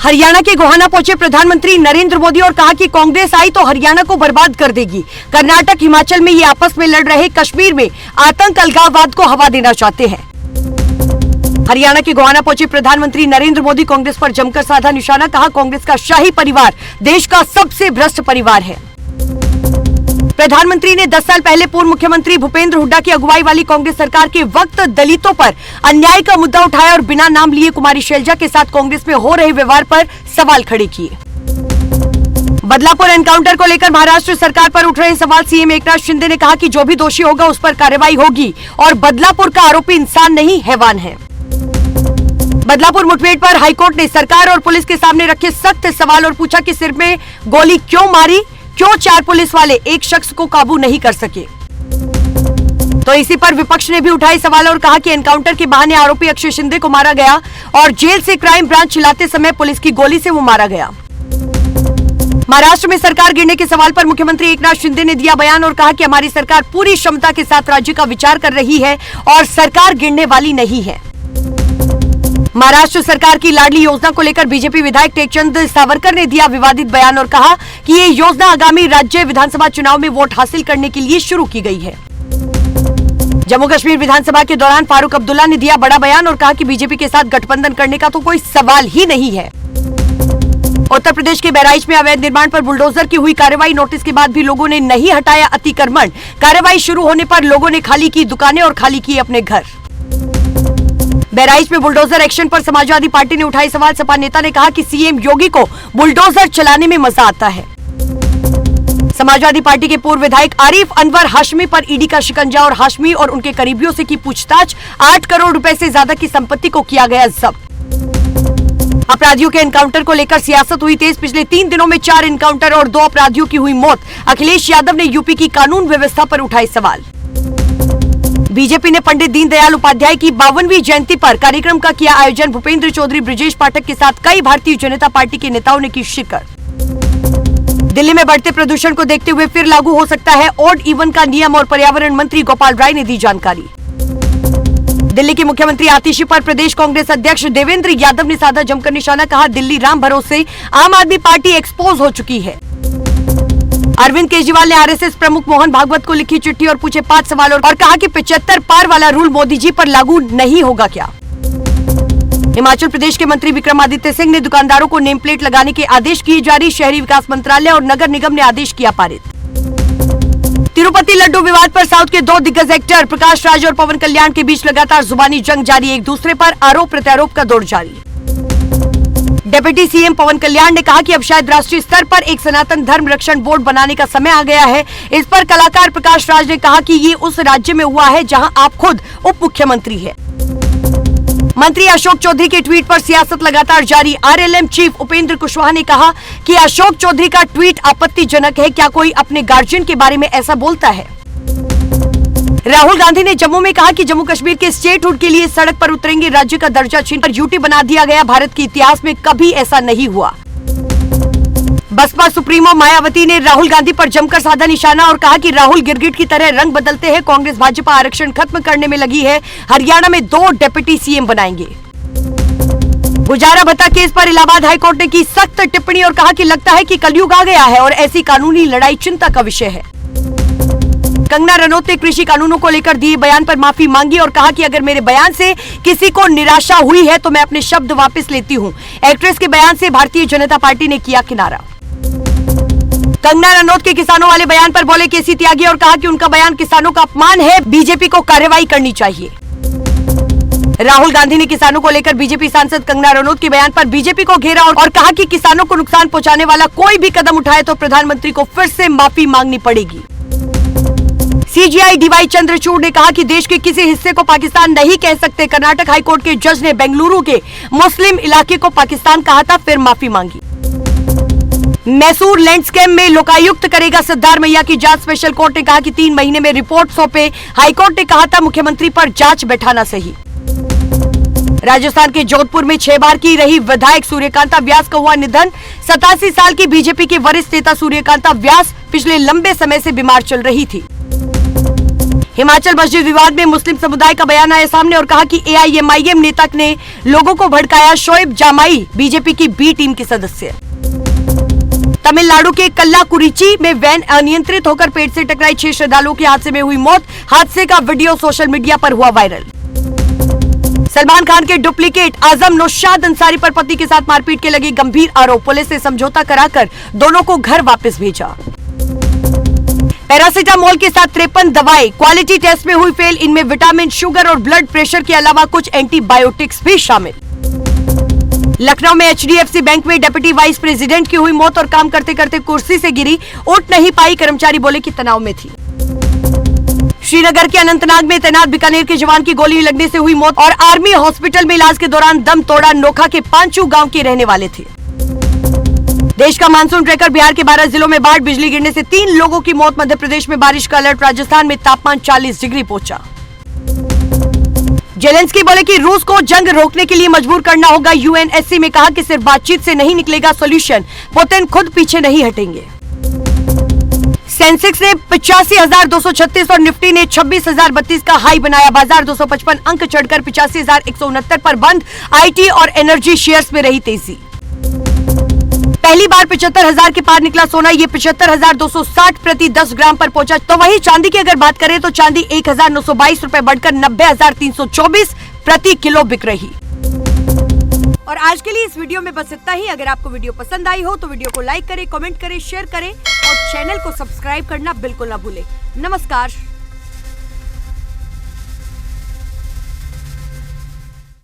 हरियाणा के गोहाना पहुंचे प्रधानमंत्री नरेंद्र मोदी और कहा कि कांग्रेस आई तो हरियाणा को बर्बाद कर देगी। कर्नाटक हिमाचल में ये आपस में लड़ रहे कश्मीर में आतंक अलगाववाद को हवा देना चाहते हैं। हरियाणा के गोहाना पहुंचे प्रधानमंत्री नरेंद्र मोदी कांग्रेस पर जमकर साधा निशाना। कहा, कांग्रेस का शाही परिवार देश का सबसे भ्रष्ट परिवार है। प्रधानमंत्री ने 10 साल पहले पूर्व मुख्यमंत्री भूपेंद्र हुड्डा की अगुवाई वाली कांग्रेस सरकार के वक्त दलितों पर अन्याय का मुद्दा उठाया और बिना नाम लिए कुमारी शैलजा के साथ कांग्रेस में हो रहे व्यवहार पर सवाल खड़े किए। बदलापुर एनकाउंटर को लेकर महाराष्ट्र सरकार पर उठ रहे सवाल। सीएम एकनाथ शिंदे ने कहा कि जो भी दोषी होगा उस पर कार्रवाई होगी और बदलापुर का आरोपी इंसान नहीं हैवान है। बदलापुर मुठभेड़ पर हाईकोर्ट ने सरकार और पुलिस के सामने रखे सख्त सवाल और पूछा कि सिर में गोली क्यों मारी, क्यों 4 पुलिस वाले एक शख्स को काबू नहीं कर सके। तो इसी पर विपक्ष ने भी उठाए सवाल और कहा कि एनकाउंटर के बहाने आरोपी अक्षय शिंदे को मारा गया और जेल से क्राइम ब्रांच चिल्लाते समय पुलिस की गोली से वो मारा गया। महाराष्ट्र में सरकार गिरने के सवाल पर मुख्यमंत्री एकनाथ शिंदे ने दिया बयान और कहा कि हमारी सरकार पूरी क्षमता के साथ राज्य का विचार कर रही है और सरकार गिरने वाली नहीं है। महाराष्ट्र सरकार की लाडली योजना को लेकर बीजेपी विधायक टेकचंद सावरकर ने दिया विवादित बयान और कहा कि ये योजना आगामी राज्य विधानसभा चुनाव में वोट हासिल करने के लिए शुरू की गई है। जम्मू कश्मीर विधानसभा के दौरान फारूक अब्दुल्ला ने दिया बड़ा बयान और कहा कि बीजेपी के साथ गठबंधन करने का तो कोई सवाल ही नहीं है। उत्तर प्रदेश के बहराइच में अवैध निर्माण पर बुलडोजर की हुई कार्रवाई। नोटिस के बाद भी लोगों ने नहीं हटाया अतिक्रमण। कार्रवाई शुरू होने पर लोगों ने खाली की दुकानें और खाली किए अपने घर। बहराइच में बुलडोजर एक्शन पर समाजवादी पार्टी ने उठाई सवाल। सपा नेता ने कहा कि सीएम योगी को बुलडोजर चलाने में मजा आता है। समाजवादी पार्टी के पूर्व विधायक आरिफ अनवर हाशमी पर ईडी का शिकंजा और हाशमी और उनके करीबियों से की पूछताछ। 8 करोड़ रुपए से ज्यादा की संपत्ति को किया गया जब्त। अपराधियों के एनकाउंटर को लेकर सियासत हुई तेज। पिछले 3 दिनों में 4 एनकाउंटर और 2 अपराधियों की हुई मौत। अखिलेश यादव ने यूपी की कानून व्यवस्था पर उठाए सवाल। बीजेपी ने पंडित दीनदयाल उपाध्याय की 52वीं जयंती पर कार्यक्रम का किया आयोजन। भूपेंद्र चौधरी, ब्रजेश पाठक के साथ कई भारतीय जनता पार्टी के नेताओं ने की शिरकत। दिल्ली में बढ़ते प्रदूषण को देखते हुए फिर लागू हो सकता है ऑड इवन का नियम और पर्यावरण मंत्री गोपाल राय ने दी जानकारी। दिल्ली की मुख्यमंत्री आतिशी पर प्रदेश कांग्रेस अध्यक्ष देवेंद्र यादव ने साधा जमकर निशाना। कहा, दिल्ली राम भरोसे आम आदमी पार्टी एक्सपोज हो चुकी है। अरविंद केजरीवाल ने आरएसएस प्रमुख मोहन भागवत को लिखी चिट्ठी और पूछे 5 सवाल और कहा कि 75 पार वाला रूल मोदी जी पर लागू नहीं होगा क्या। हिमाचल प्रदेश के मंत्री विक्रमादित्य सिंह ने दुकानदारों को नेम प्लेट लगाने के आदेश किए जारी। शहरी विकास मंत्रालय और नगर निगम ने आदेश किया पारित। तिरुपति लड्डू विवाद पर साउथ के 2 दिग्गज एक्टर प्रकाश राज और पवन कल्याण के बीच लगातार जुबानी जंग जारी। एक दूसरे पर आरोप प्रत्यारोप का दौर जारी। डिप्टी सीएम पवन कल्याण ने कहा कि अब शायद राष्ट्रीय स्तर पर एक सनातन धर्म रक्षण बोर्ड बनाने का समय आ गया है। इस पर कलाकार प्रकाश राज ने कहा कि ये उस राज्य में हुआ है जहां आप खुद उप मुख्यमंत्री हैं। मंत्री अशोक चौधरी के ट्वीट पर सियासत लगातार जारी। आरएलएम चीफ उपेंद्र कुशवाहा ने कहा कि अशोक चौधरी का ट्वीट आपत्तिजनक है। क्या कोई अपने गार्जियन के बारे में ऐसा बोलता है। राहुल गांधी ने जम्मू में कहा कि जम्मू कश्मीर के स्टेटहुड के लिए सड़क पर उतरेंगे। राज्य का दर्जा छीनकर यूटी बना दिया गया। भारत के इतिहास में कभी ऐसा नहीं हुआ। बसपा सुप्रीमो मायावती ने राहुल गांधी पर जमकर साधा निशाना और कहा कि राहुल गिरगिट की तरह रंग बदलते हैं। कांग्रेस भाजपा आरक्षण खत्म करने में लगी है। हरियाणा में 2 डिप्टी सीएम बनाएंगे। गुजारा भत्ता केस पर इलाहाबाद हाईकोर्ट ने की सख्त टिप्पणी और कहा कि लगता है कि कलयुग आ गया है और ऐसी कानूनी लड़ाई चिंता का विषय है। कंगना रनौत ने कृषि कानूनों को लेकर दिए बयान पर माफी मांगी और कहा कि अगर मेरे बयान से किसी को निराशा हुई है तो मैं अपने शब्द वापस लेती हूं। एक्ट्रेस के बयान से भारतीय जनता पार्टी ने किया किनारा। कंगना रनौत के किसानों वाले बयान पर बोले केसी त्यागी और कहा कि उनका बयान किसानों का अपमान है। बीजेपी को कार्रवाई करनी चाहिए। राहुल गांधी ने किसानों को लेकर बीजेपी सांसद कंगना रनौत के बयान पर बीजेपी को घेरा और कहा कि किसानों को नुकसान पहुंचाने वाला कोई भी कदम उठाए तो प्रधानमंत्री को फिर से माफी मांगनी पड़ेगी। सीजीआई डीवाई चंद्रचूड़ ने कहा कि देश के किसी हिस्से को पाकिस्तान नहीं कह सकते। कर्नाटक हाईकोर्ट के जज ने बेंगलुरु के मुस्लिम इलाके को पाकिस्तान कहा था, फिर माफी मांगी। मैसूर लैंड स्कैम में लोकायुक्त करेगा सिद्धार्थ मैया की जांच। स्पेशल कोर्ट ने कहा कि 3 महीने में रिपोर्ट सौंपे। हाईकोर्ट ने कहा था मुख्यमंत्री पर जांच बैठाना सही। राजस्थान के जोधपुर में 6 बार की रही विधायक सूर्यकांता व्यास का हुआ निधन। 87 साल की बीजेपी के वरिष्ठ नेता सूर्यकांता व्यास पिछले लंबे समय से बीमार चल रही थी। हिमाचल मस्जिद विवाद में मुस्लिम समुदाय का बयान आया सामने और कहा कि AIMIM नेता ने लोगों को भड़काया। शोएब जामाई बीजेपी की बी टीम के सदस्य। तमिलनाडु के कल्लाकुरिची में वैन अनियंत्रित होकर पेड़ से टकराई, 6 श्रद्धालुओं की हादसे में हुई मौत। हादसे का वीडियो सोशल मीडिया पर हुआ वायरल। सलमान खान के डुप्लीकेट आजम नौशाद अंसारी पर पति के साथ मारपीट के लगे गंभीर आरोप। पुलिस ने समझौता कराकर दोनों को घर वापस भेजा। पैरासीटामोल के साथ 53 दवाएं क्वालिटी टेस्ट में हुई फेल। इनमें विटामिन, शुगर और ब्लड प्रेशर के अलावा कुछ एंटीबायोटिक्स भी शामिल। लखनऊ में HDFC बैंक में डिप्टी वाइस प्रेसिडेंट की हुई मौत और काम करते करते कुर्सी से गिरी, उठ नहीं पाई। कर्मचारी बोले कि तनाव में थी। श्रीनगर के अनंतनाग में तैनात बीकानेर के जवान की गोली लगने से हुई मौत और आर्मी हॉस्पिटल में इलाज के दौरान दम तोड़ा। नोखा के पांचू गांव के रहने वाले थे। देश का मानसून ट्रैकर, बिहार के 12 जिलों में बाढ़, बिजली गिरने से 3 लोगों की मौत। मध्य प्रदेश में बारिश का अलर्ट। राजस्थान में तापमान 40 डिग्री पहुंचा। जेलेंस्की बोले कि रूस को जंग रोकने के लिए मजबूर करना होगा। UNSC में कहा कि सिर्फ बातचीत से नहीं निकलेगा सोल्यूशन। पुतिन खुद पीछे नहीं हटेंगे। सेंसेक्स ने 85,236 और निफ्टी ने 26,032 का हाई बनाया। बाजार 255 अंक चढ़कर 85,169 पर बंद। IT और एनर्जी शेयर्स में रही तेजी। पहली बार 75,000 के पार निकला सोना। ये 75,260 प्रति 10 ग्राम पर पहुंचा। तो वहीं चांदी की अगर बात करें तो चांदी 1,922 रुपए बढ़कर 90,324 प्रति किलो बिक रही। और आज के लिए इस वीडियो में बस इतना ही। अगर आपको वीडियो पसंद आई हो तो वीडियो को लाइक करें, कमेंट करें, शेयर करें और चैनल को सब्सक्राइब करना बिल्कुल ना भूलें। नमस्कार।